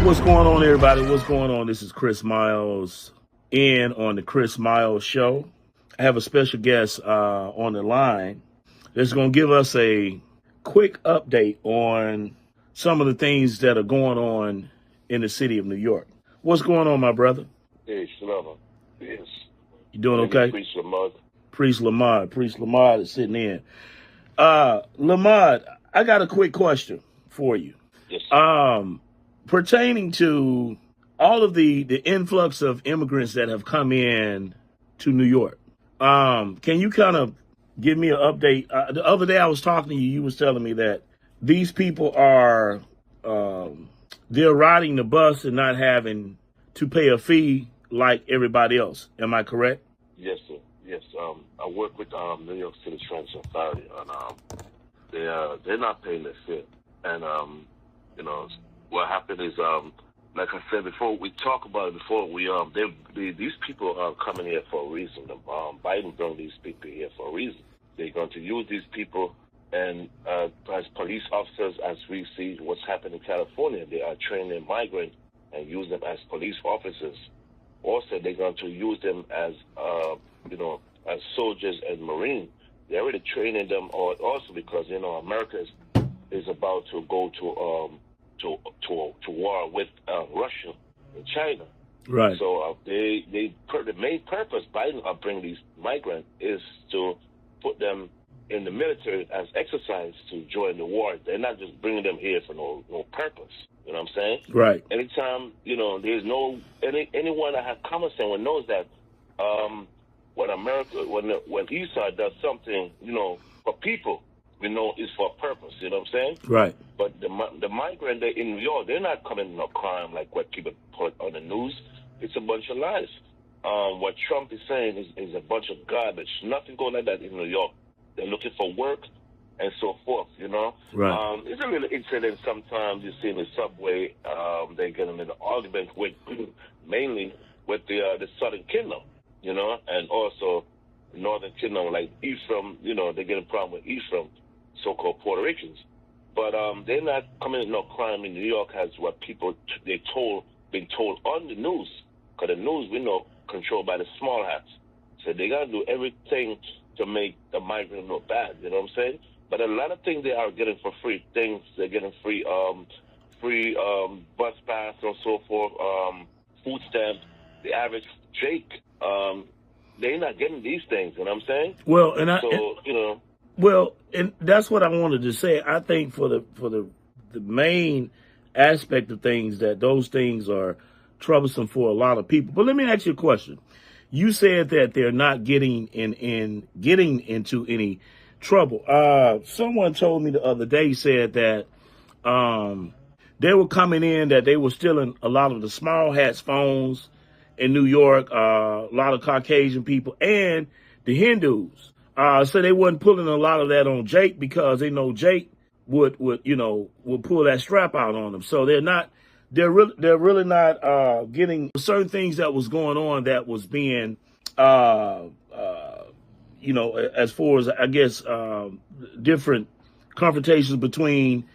What's going on, everybody? What's going on? This is Chris Miles on the Chris Miles Show. I have a special guest on the line that's going to give us a quick update on some of the things that are going on in the city of New York. What's going on, my brother? Hey, Shalom. Yes. You doing okay? Priest Lamar. Priest Lamar is sitting in. Lamar, I got a quick question for you. Yes. Pertaining to all of the influx of immigrants that have come in to New York, can you kind of give me an update? The other day I was talking to you, you was telling me that these people are, they're riding the bus and not having to pay a fee like everybody else. Am I correct? Yes, sir. Yes. I work with New York City Transit Authority, and they're not paying their fee. And what happened is, like I said before, we talked about it before. These people are coming here for a reason. Biden brought these people here for a reason. They're going to use these people, and as police officers, as we see what's happened in California, they are training migrants and use them as police officers. Also, they're going to use them as as soldiers and Marines. They're already training them also because America is about to go to war with Russia and China. Right. So the main purpose Biden of bringing these migrants is to put them in the military as exercise to join the war. They're not just bringing them here for no purpose. You know what I'm saying? Right. Anytime there's anyone that has common sense and knows that when Esau does something for people, we know it's for a purpose. You know what I'm saying? Right. But the migrant in New York, they're not committing no crime like what people put on the news. It's a bunch of lies. What Trump is saying is a bunch of garbage. Nothing going like that in New York. They're looking for work and so forth, Right. It's a little incident sometimes you see in the subway. They get in an argument with mainly with the Southern Kingdom, and also Northern Kingdom, like Ephraim, they get a problem with Ephraim, so-called Puerto Ricans. But they're not committing no crime in New York as what people been told on the news. Because the news, we know, controlled by the small hats. So they got to do everything to make the migrant look bad, you know what I'm saying? But a lot of things they are getting for free. They're getting free bus pass and so forth, food stamps. The average Jake, they're not getting these things, you know what I'm saying? Well, Well, and that's what I wanted to say. I think for the main aspect of things, that those things are troublesome for a lot of people. But let me ask you a question. You said that they're not getting into any trouble. Someone told me the other day, said that they were coming in, that they were stealing a lot of the small hats phones in New York, a lot of Caucasian people and the Hindus. So they wasn't pulling a lot of that on Jake because they know Jake would pull that strap out on them. So they're really not getting certain things that was going on that was being as far as, I guess, different confrontations between,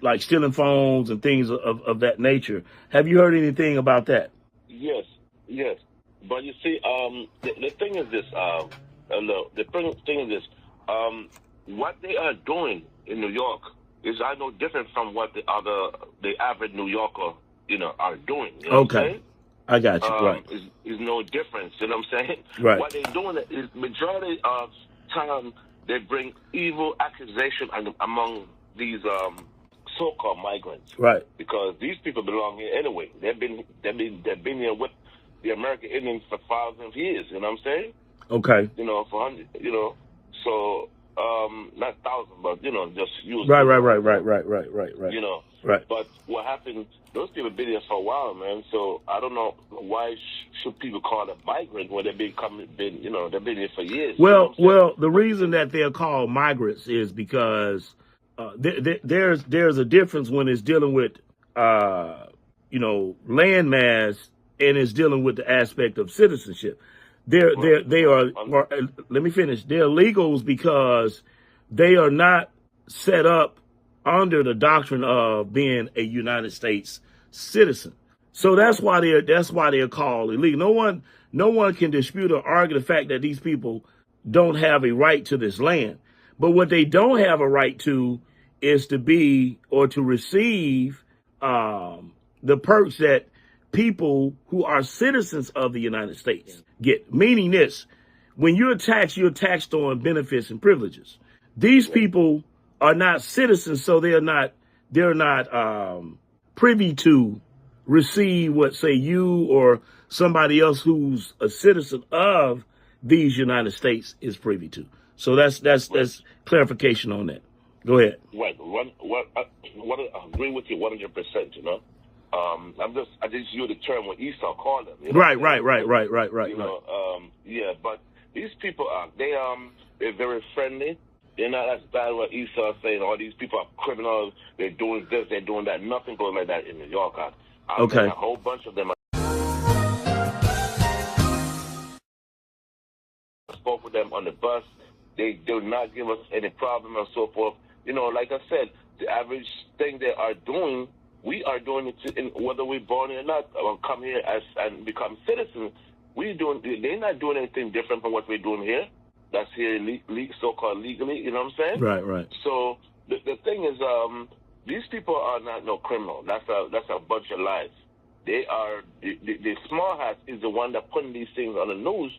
like stealing phones and things of that nature. Have you heard anything about that? Yes. But you see, the thing is this, what they are doing in New York is no different from what the average New Yorker, are doing. You know Okay. What I'm saying? I got you. Right. Is no difference. You know what I'm saying? Right. What they're doing is majority of time they bring evil accusation among these so-called migrants. Right. Because these people belong here anyway. They've been here with the American Indians for thousands of years. You know what I'm saying? Okay. For hundreds. So not thousands, but just use. Right. Right. But what happened? Those people been here for a while, man. So I don't know why should people call them migrant when they've been here for years. Well, the reason that they're called migrants is because there's a difference when it's dealing with landmass and it's dealing with the aspect of citizenship. They are. Let me finish. They're illegals because they are not set up under the doctrine of being a United States citizen. So that's why they're called illegal. No one can dispute or argue the fact that these people don't have a right to this land. But what they don't have a right to is to be or to receive the perks that people who are citizens of the United States get. Meaning this, when you're taxed on benefits and privileges. These people are not citizens, so they're not privy to receive what, say, you or somebody else who's a citizen of these United States is privy to. So that's clarification on that. Go ahead. Right. I agree with you 100%. You know, I just use the term what Esau called them. You know? Right. You know, yeah. But these people they're very friendly. They're not as bad what Esau saying. All these people are criminals. They're doing this. They're doing that. Nothing goes like that in New York. Okay. A whole bunch of them. I spoke with them on the bus. They do not give us any problem and so forth. You know, like I said, the average thing they are doing, we are doing it whether we're born or not, or come here and become citizens. They're not doing anything different from what we're doing here. That's here so-called legally, you know what I'm saying? Right. So the thing is, these people are not no criminal. That's a bunch of lies. They are the small hats is the one that putting these things on the news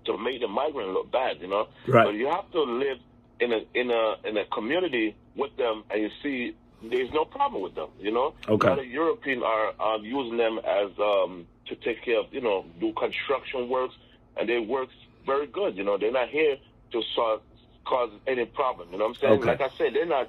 to make the migrant look bad, you know. Right. But you have to live in a community with them, and you see there's no problem with them, you know. Okay. A lot of Europeans are using them as to take care of, you know, do construction works, and they work very good, you know. They're not here to cause any problem, you know what I'm saying? Okay. Like I said, they're not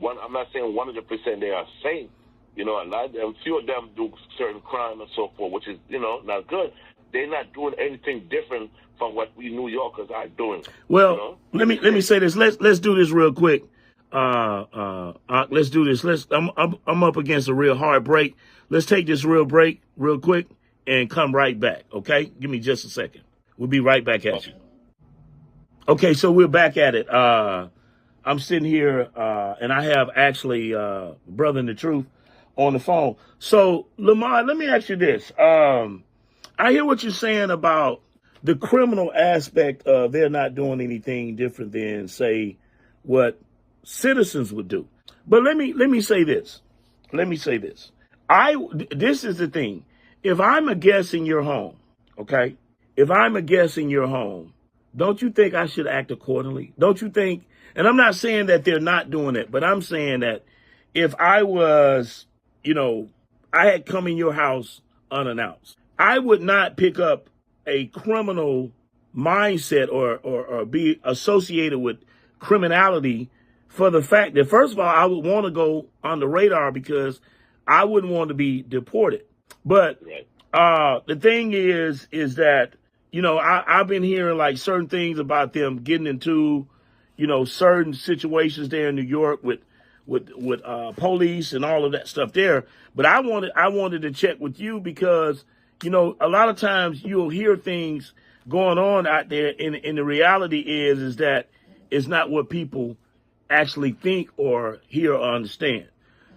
I'm not saying 100% they are safe. You know, a lot of them, few of them do certain crime and so forth, which is, you know, not good. They're not doing anything different from what we New Yorkers are doing. Well, you know? let me say this. Let's do this real quick. Let's do this. I'm up against a real hard break. Let's take this real break real quick and come right back. Okay, give me just a second. We'll be right back at you. Okay, so we're back at it. I'm sitting here, and I have actually Brother in the Truth on the phone. So, Lamar, let me ask you this. I hear what you're saying about the criminal aspect of they're not doing anything different than, say, what citizens would do. But let me say this. This is the thing. If I'm a guest in your home, okay? If I'm a guest in your home, don't you think I should act accordingly? Don't you think? And I'm not saying that they're not doing it, but I'm saying that if I was, you know, I had come in your house unannounced, I would not pick up a criminal mindset or be associated with criminality for the fact that, first of all, I would want to go on the radar because I wouldn't want to be deported. But the thing is that, you know, I've been hearing like certain things about them getting into, you know, certain situations there in New York with police and all of that stuff there. But I wanted to check with you because, you know, a lot of times you'll hear things going on out there, and the reality is that it's not what people actually think or hear or understand.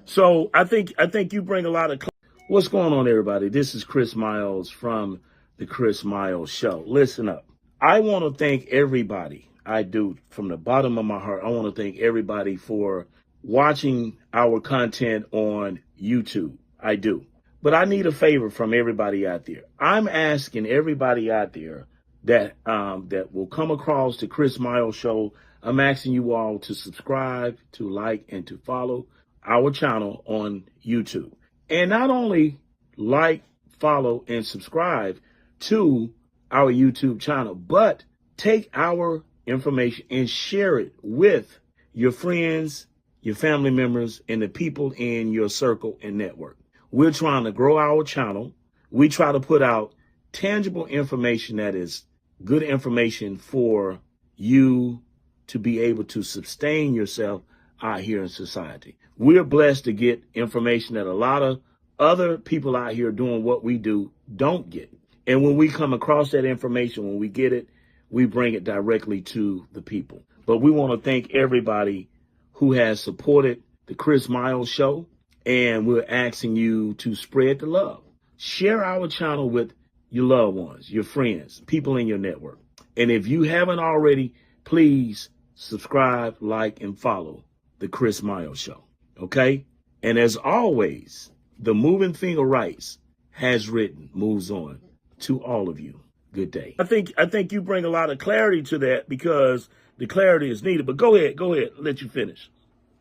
So I think you bring a lot of. What's going on, everybody? This is Chris Miles from the Chris Miles Show. Listen up. I want to thank everybody. I do, from the bottom of my heart. I want to thank everybody for watching our content on YouTube. I do. But I need a favor from everybody out there. I'm asking everybody out there that will come across the Chris Miles Show. I'm asking you all to subscribe, to like, and to follow our channel on YouTube. And not only like, follow, and subscribe to our YouTube channel, but take our information and share it with your friends, your family members, and the people in your circle and network. We're trying to grow our channel. We try to put out tangible information that is good information for you to be able to sustain yourself out here in society. We're blessed to get information that a lot of other people out here doing what we do don't get. And when we come across that information, when we get it, we bring it directly to the people. But we want to thank everybody who has supported the Chris Miles Show and we're asking you to spread the love. Share our channel with your loved ones, your friends, people in your network. And if you haven't already, please subscribe, like, and follow the Chris Mayo Show. Okay? And as always, the moving finger rights has written, moves on to all of you. Good day. I think you bring a lot of clarity to that because the clarity is needed. But go ahead, let you finish.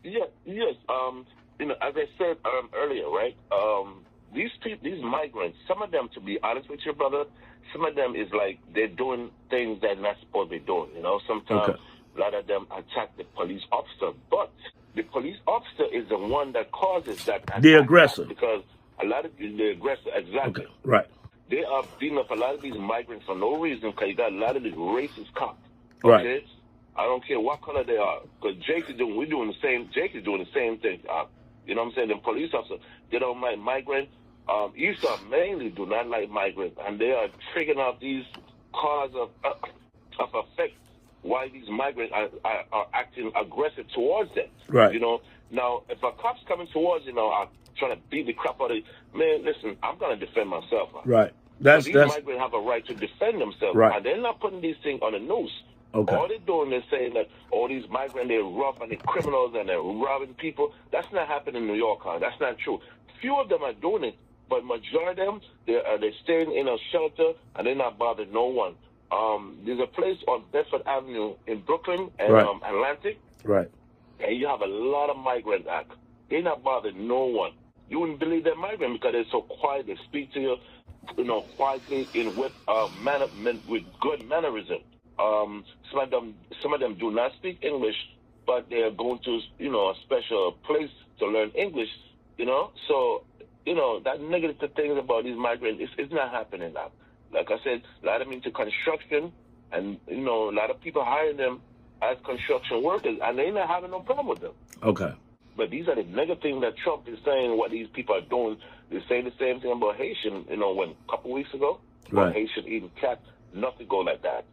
Yes. As I said earlier, right? These migrants, some of them, to be honest with you, brother, some of them is like they're doing things they're not supposed to be doing. Sometimes a lot of them attack the police officer, but the police officer is the one that causes that attack. The aggressor. Because a lot of the aggressor, exactly. Okay, right. They are beating up a lot of these migrants for no reason because you got a lot of these racist cops. Okay? Right. I don't care what color they are. Because Jake is doing the same thing. You know what I'm saying? The police officer, they don't like migrants. Esau mainly do not like migrants. And they are triggering out these cause of effect why these migrants are acting aggressive towards them. Right. Now, if a cop's coming towards are trying to beat the crap out of you, man, listen, I'm going to defend myself. Right. These migrants have a right to defend themselves. Right. And they're not putting these things on the news. Okay. All they're doing is saying that all these migrants, they're rough and they're criminals and they're robbing people. That's not happening in New York, huh? That's not true. Few of them are doing it, but majority of them, they're staying in a shelter and they're not bothering no one. There's a place on Bedford Avenue in Brooklyn and Atlantic. Right. And you have a lot of migrants. They're not bothering no one. You wouldn't believe they're migrant because they're so quiet. They speak to you, quietly with good mannerism. Some of them do not speak English, but they are going to, a special place to learn English, So, that negative things about these migrants, it's not happening now. Like I said, a lot of them into construction, and, a lot of people hiring them as construction workers, and they're not having no problem with them. Okay. But these are the negative things that Trump is saying, what these people are doing. They're saying the same thing about Haitian, when a couple weeks ago, about Haitian eating cat, nothing go like that,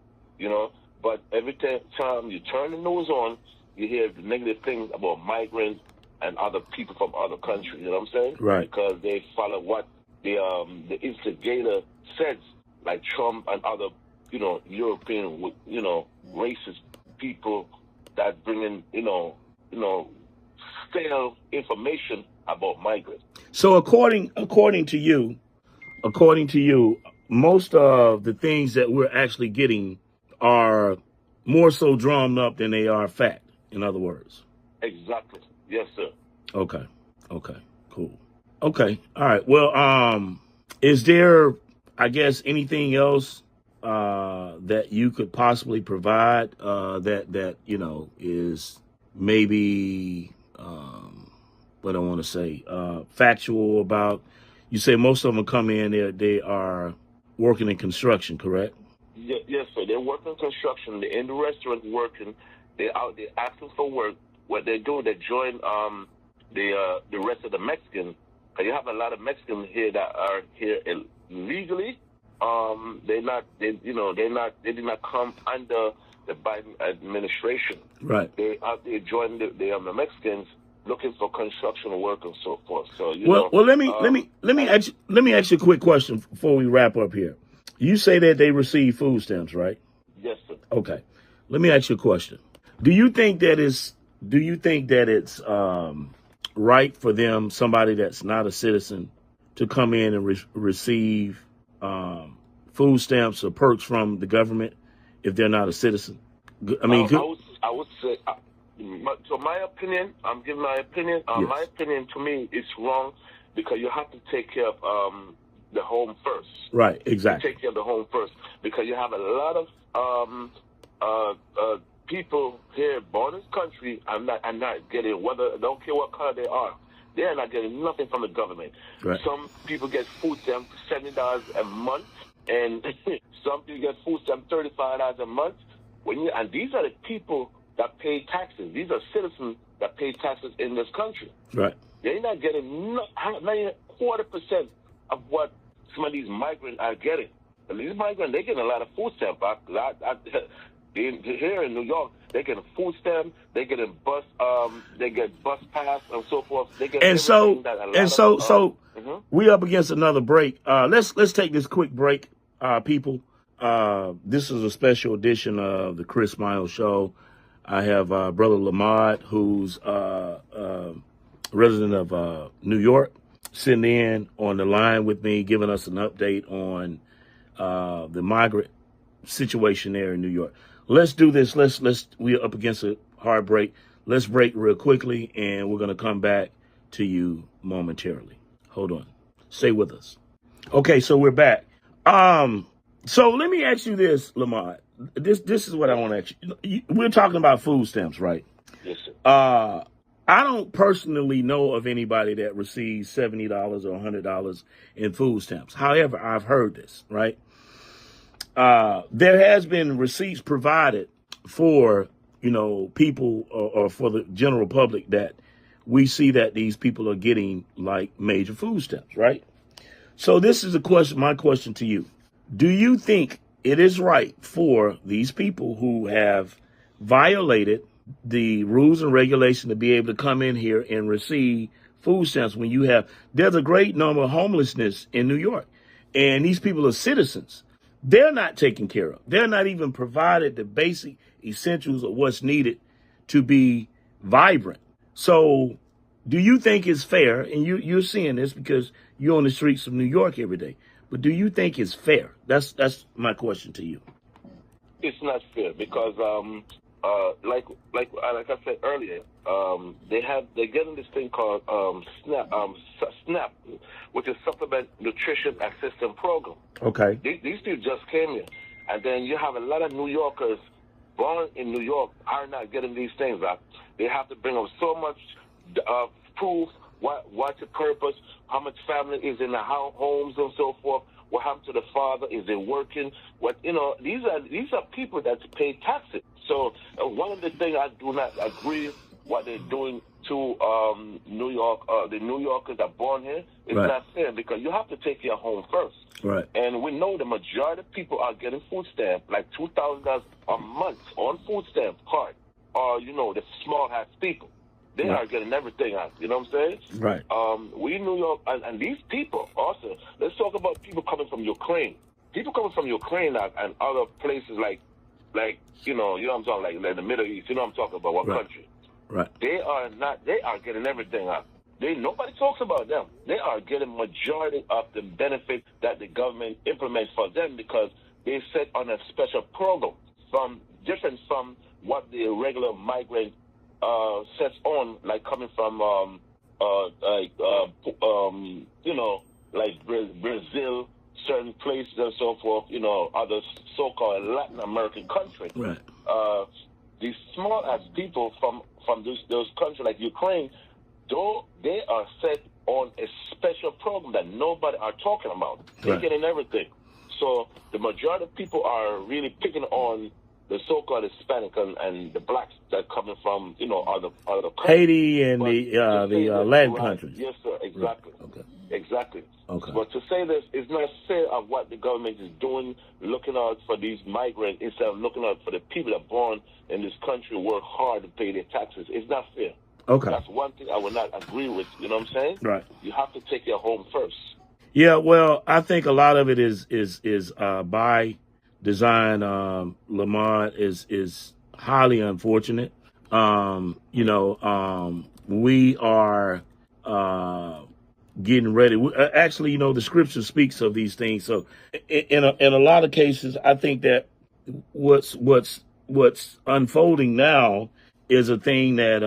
But every time you turn the news on, you hear the negative things about migrants and other people from other countries, you know what I'm saying? Right. Because they follow what the instigator says, like Trump and other, European, racist people that bring in, stale information about migrants. So according to you, most of the things that we're actually getting are more so drummed up than they are fact, in other words. Exactly. Yes, sir. Okay. Cool. Okay. All right. Well, is there, I guess, anything else that you could possibly provide that is maybe what I want to say factual about? You say most of them come in, they are working in construction, correct? Yes, sir. They're working construction. They're in the restaurant working. They're out there asking for work. What they do, they join the rest of the Mexicans. Cause you have a lot of Mexicans here that are here illegally. They did not come under the Biden administration. Right. They out there joining the Mexicans looking for construction work and so forth. So let me ask you a quick question before we wrap up here. You say that they receive food stamps, right? Yes, sir. Okay. Let me ask you a question. Do you think that it's right for them, somebody that's not a citizen, to come in and receive food stamps or perks from the government if they're not a citizen? I mean, I would say, so my opinion, I'm giving my opinion. Yes. My opinion, to me, it's wrong because you have to take care of the home first. Right, exactly. Take care of the home first because you have a lot of people here born in this country and not getting, don't care what color they are, they're not getting nothing from the government. Right. Some people get food stamps $70 a month, and some people get food stamps $35 a month. And these are the people that pay taxes. These are citizens that pay taxes in this country. Right. They're not getting not even 0.25% of what some of these migrants are getting. And these migrants, they're getting a lot of food stamps. Here in New York, They get a food stamp. They get a bus. They get bus pass and so forth. They get And everything that a lot of. We up against another break. Let's take this quick break, people. This is a special edition of the Chris Miles Show. I have Brother Lamont, who's a resident of New York, sitting in on the line with me, giving us an update on the migrant situation there in New York. Let's do this. We're up against a hard break. Let's break real quickly, and we're going to come back to you momentarily. Hold on. Stay with us. Okay, so we're back. So let me ask you this, Lamont. This is what I want to ask you. We're talking about food stamps, right? Yes, sir. I don't personally know of anybody that receives $70 or $100 in food stamps. However, I've heard this, right? There has been receipts provided for, people or for the general public that we see that these people are getting like major food stamps, right? So this is my question to you. Do you think it is right for these people who have violated the rules and regulations to be able to come in here and receive food stamps when there's a great number of homelessness in New York, and these people are citizens. They're not taken care of. They're not even provided the basic essentials of what's needed to be vibrant. So do you think it's fair, and you're seeing this because you're on the streets of New York every day, but do you think it's fair? That's my question to you. It's not fair because like I said earlier, they're getting this thing called SNAP, which is Supplement Nutrition Assistance Program. Okay. These people just came here, and then you have a lot of New Yorkers born in New York are not getting these things. They have to bring up so much proof. What's the purpose? How much family is in the homes and so forth? What happened to the father? Is they working? These are people that pay taxes. So one of the things I do not agree what they're doing to New York, the New Yorkers that are born here, is not fair because you have to take your home first. Right. And we know the majority of people are getting food stamp, like $2,000 a month on food stamp card, or the small house people. They are getting everything out. You know what I'm saying? Right. We in New York, and these people also, let's talk about people coming from Ukraine. People coming from Ukraine and other places like you know what I'm talking, like the Middle East. You know what I'm talking about, what country. Right. They are getting everything out. Nobody talks about them. They are getting majority of the benefit that the government implements for them because they set on a special program different from what the regular migrant sets on, like coming from like Brazil, certain places and so forth, other so-called Latin American countries. Right. These small as people from those countries like Ukraine, though they are set on a special program that nobody are talking about. They're getting everything. So the majority of people are really picking on the so-called Hispanic and the blacks that are coming from, other countries. Haiti and the Latin countries. Yes, sir. Exactly. Right. Okay. Exactly. Okay. But to say this is not fair of what the government is doing, looking out for these migrants instead of looking out for the people that are born in this country, work hard to pay their taxes. It's not fair. Okay. That's one thing I would not agree with. You know what I'm saying? Right. You have to take your home first. Yeah. Well, I think a lot of it is by design. Lamont is highly unfortunate. We are getting ready. Actually, the scripture speaks of these things. So in a lot of cases, I think that what's unfolding now is a thing that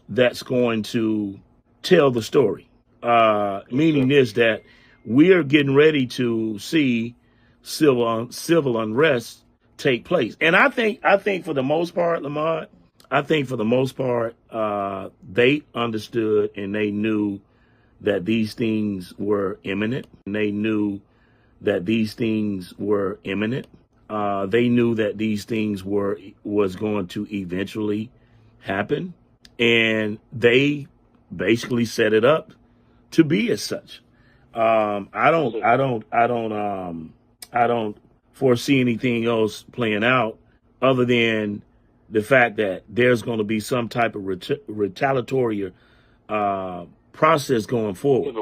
that's going to tell the story. Meaning this, that we are getting ready to see civil unrest take place. And I think for the most part, Lamont, they understood and they knew that these things were imminent. They knew that these things were was going to eventually happen, and they basically set it up to be as such. I don't foresee anything else playing out other than the fact that there's going to be some type of retaliatory process going forward.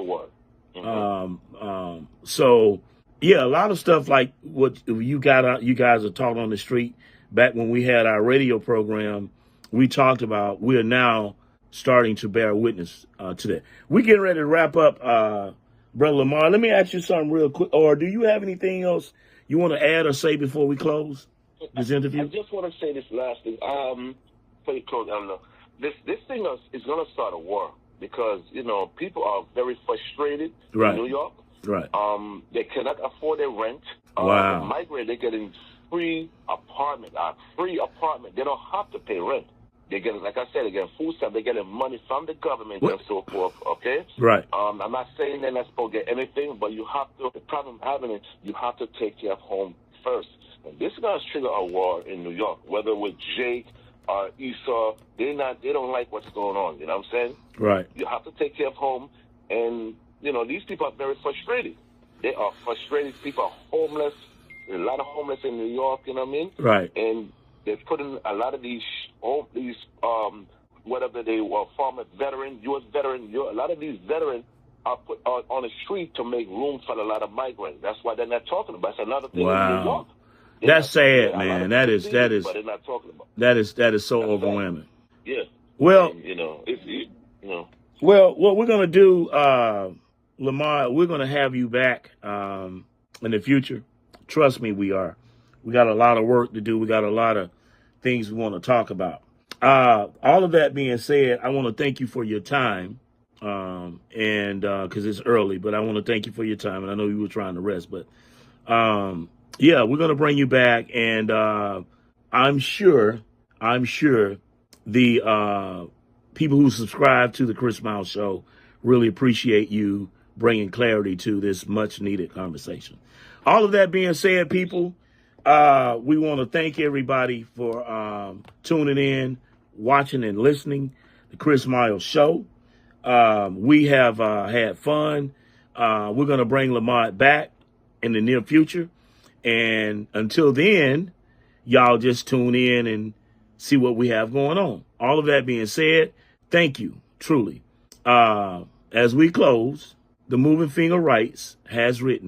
So yeah, a lot of stuff like what you guys are talking on the street. Back when we had our radio program, we talked about, we are now starting to bear witness to that. We're getting ready to wrap up, Brother Lamar. Let me ask you something real quick. Or do you have anything else you want to add or say before we close this interview? I just want to say this last thing. Before you close, I don't know. This thing is going to start a war because, people are very frustrated in New York. Right. They cannot afford their rent. Wow. The migrant, they're getting free apartment. They don't have to pay rent. They're getting, like I said, they're getting food stamps. They're getting money from the government and so forth. Okay. Right. I'm not saying they're not supposed to get anything, but you have to. The problem having it, you have to take care of home first. And this is going to trigger a war in New York. Whether with Jake or Esau, they don't like what's going on. You know what I'm saying? Right. You have to take care of home, and these people are very frustrated. They are frustrated. People are homeless. There's a lot of homeless in New York, you know what I mean? Right. And they're putting a lot of these whatever they were, former veteran, U.S. veteran, a lot of these veterans are put on the street to make room for a lot of migrants. That's why they're not talking about it. That's another thing in New York. That's sad, man. That is, but they're not talking about it. That is so overwhelming. Yeah. Well, and, well, what we're going to do, Lamar, we're going to have you back in the future. Trust me, we are. We got a lot of work to do. We got a lot of things we want to talk about. All of that being said, I want to thank you for your time. And because it's early, but I want to thank you for your time. And I know you were trying to rest, but yeah, we're going to bring you back. And I'm sure the people who subscribe to the Chris Miles Show really appreciate you bringing clarity to this much needed conversation. All of that being said, people, we want to thank everybody for tuning in, watching and listening to the Chris Miles Show. We have had fun. We're going to bring Lamont back in the near future. And until then, y'all just tune in and see what we have going on. All of that being said, thank you, truly. As we close, the Moving Finger Writes has written,